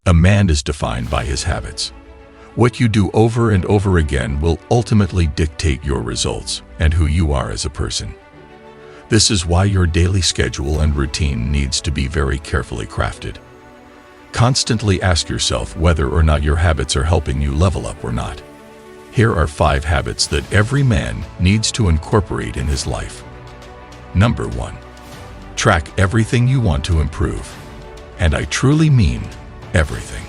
A man is defined by his habits. What you do over and over again will ultimately dictate your results and who you are as a person. This is why your daily schedule and routine needs to be very carefully crafted. Constantly ask yourself whether or not your habits are helping you level up or not. Here are 5 habits that every man needs to incorporate in his life. Number 1. Track everything you want to improve. And I truly mean everything.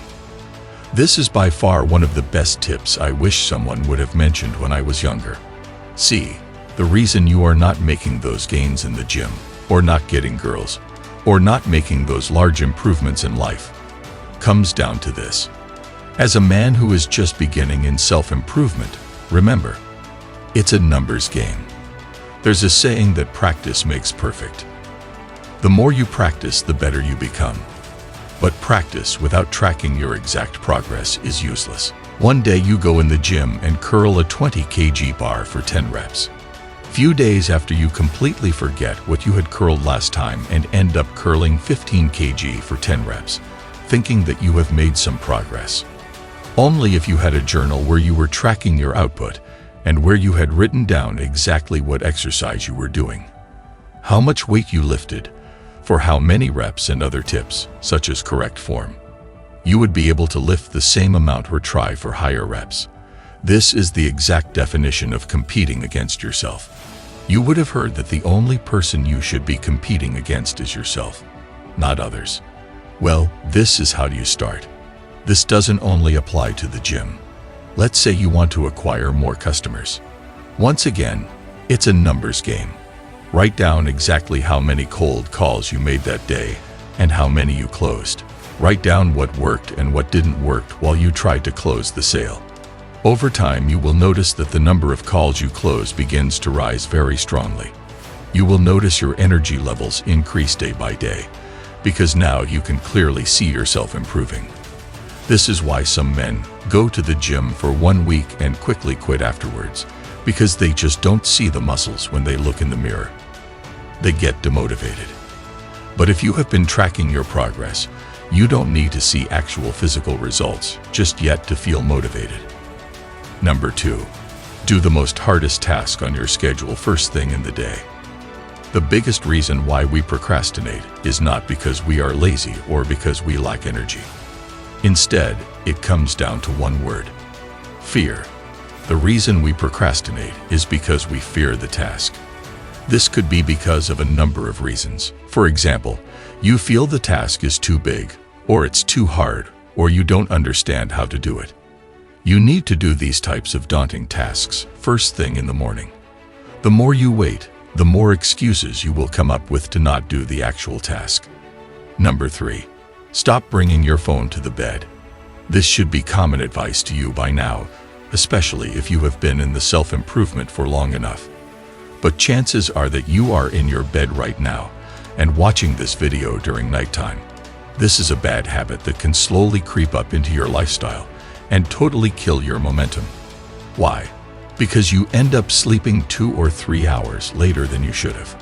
This is by far one of the best tips I wish someone would have mentioned when I was younger. See, the reason you are not making those gains in the gym, or not getting girls, or not making those large improvements in life, comes down to this. As a man who is just beginning in self-improvement, remember, it's a numbers game. There's a saying that practice makes perfect. The more you practice, the better you become. But practice without tracking your exact progress is useless. One day you go in the gym and curl a 20 kg bar for 10 reps. Few days after, you completely forget what you had curled last time and end up curling 15 kg for 10 reps, thinking that you have made some progress. Only if you had a journal where you were tracking your output and where you had written down exactly what exercise you were doing, how much weight you lifted, for how many reps, and other tips, such as correct form, you would be able to lift the same amount or try for higher reps. This is the exact definition of competing against yourself. You would have heard that the only person you should be competing against is yourself, not others. Well, this is how you start. This doesn't only apply to the gym. Let's say you want to acquire more customers. Once again, it's a numbers game. Write down exactly how many cold calls you made that day and how many you closed. Write down what worked and what didn't work while you tried to close the sale. Over time, you will notice that the number of calls you close begins to rise very strongly. You will notice your energy levels increase day by day, because now you can clearly see yourself improving. This is why some men go to the gym for 1 week and quickly quit afterwards, because they just don't see the muscles when they look in the mirror. They get demotivated. But if you have been tracking your progress, you don't need to see actual physical results just yet to feel motivated. Number 2. Do the most hardest task on your schedule first thing in the day. The biggest reason why we procrastinate is not because we are lazy or because we lack energy. Instead, it comes down to one word: fear. The reason we procrastinate is because we fear the task. This could be because of a number of reasons. For example, you feel the task is too big, or it's too hard, or you don't understand how to do it. You need to do these types of daunting tasks first thing in the morning. The more you wait, the more excuses you will come up with to not do the actual task. Number 3. Stop bringing your phone to the bed. This should be common advice to you by now, especially if you have been in the self-improvement for long enough. But chances are that you are in your bed right now and watching this video during nighttime. This is a bad habit that can slowly creep up into your lifestyle and totally kill your momentum. Why? Because you end up sleeping 2 or 3 hours later than you should have.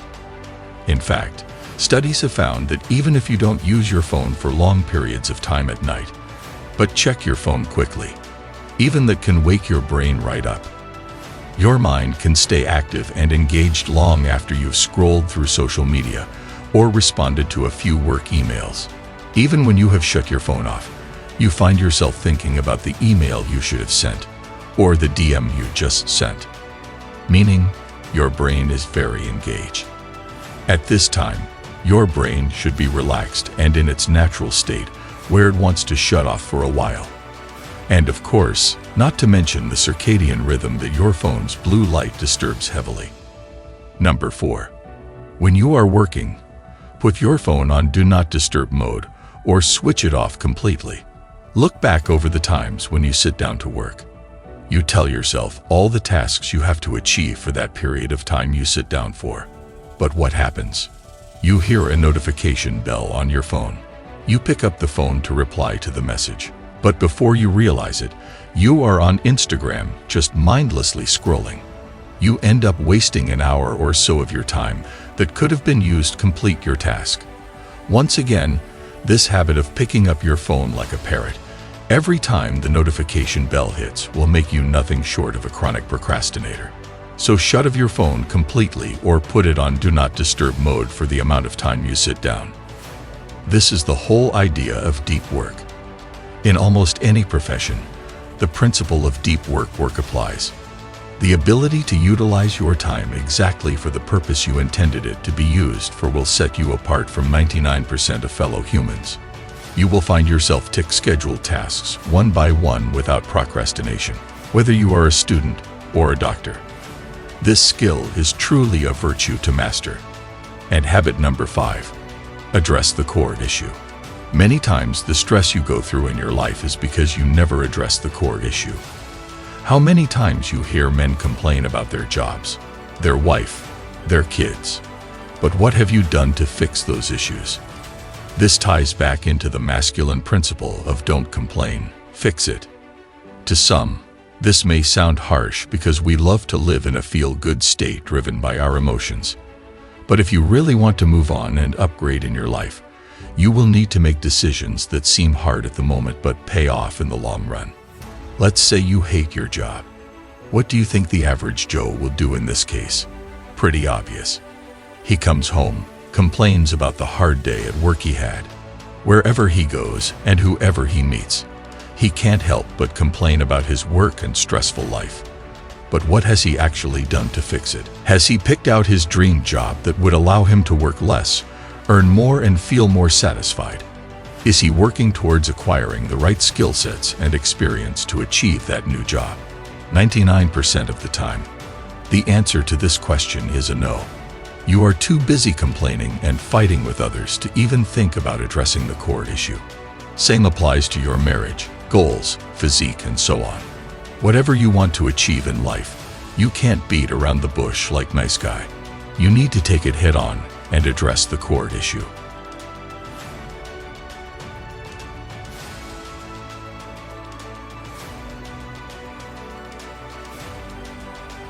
In fact, studies have found that even if you don't use your phone for long periods of time at night, but check your phone quickly, even that can wake your brain right up. Your mind can stay active and engaged long after you've scrolled through social media or responded to a few work emails. Even when you have shut your phone off, you find yourself thinking about the email you should have sent or the DM you just sent, meaning your brain is very engaged. At this time, your brain should be relaxed and in its natural state where it wants to shut off for a while. And of course, not to mention the circadian rhythm that your phone's blue light disturbs heavily. Number 4. When you are working, put your phone on Do Not Disturb mode or switch it off completely. Look back over the times when you sit down to work. You tell yourself all the tasks you have to achieve for that period of time you sit down for. But what happens? You hear a notification bell on your phone. You pick up the phone to reply to the message. But before you realize it, you are on Instagram just mindlessly scrolling. You end up wasting an hour or so of your time that could have been used to complete your task. Once again, This habit of picking up your phone like a parrot every time the notification bell hits will make you nothing short of a chronic procrastinator. So shut off your phone completely or put it on Do Not Disturb mode for the amount of time you sit down. This is the whole idea of deep work. In almost any profession, the principle of deep work applies. The ability to utilize your time exactly for the purpose you intended it to be used for will set you apart from 99% of fellow humans. You will find yourself tick scheduled tasks one by one without procrastination, whether you are a student or a doctor. This skill is truly a virtue to master. And habit number 5, address the core issue. Many times the stress you go through in your life is because you never address the core issue. How many times you hear men complain about their jobs, their wife, their kids. But what have you done to fix those issues? This ties back into the masculine principle of don't complain, fix it. To some, this may sound harsh because we love to live in a feel-good state driven by our emotions. But if you really want to move on and upgrade in your life, you will need to make decisions that seem hard at the moment but pay off in the long run. Let's say you hate your job. What do you think the average Joe will do in this case? Pretty obvious. He comes home, complains about the hard day at work he had. Wherever he goes and whoever he meets, he can't help but complain about his work and stressful life. But what has he actually done to fix it? Has he picked out his dream job that would allow him to work less, earn more, and feel more satisfied? Is he working towards acquiring the right skill sets and experience to achieve that new job? 99% of the time, the answer to this question is a no. You are too busy complaining and fighting with others to even think about addressing the core issue. Same applies to your marriage, goals, physique, and so on. Whatever you want to achieve in life, you can't beat around the bush like nice guy. You need to take it head on and address the core issue.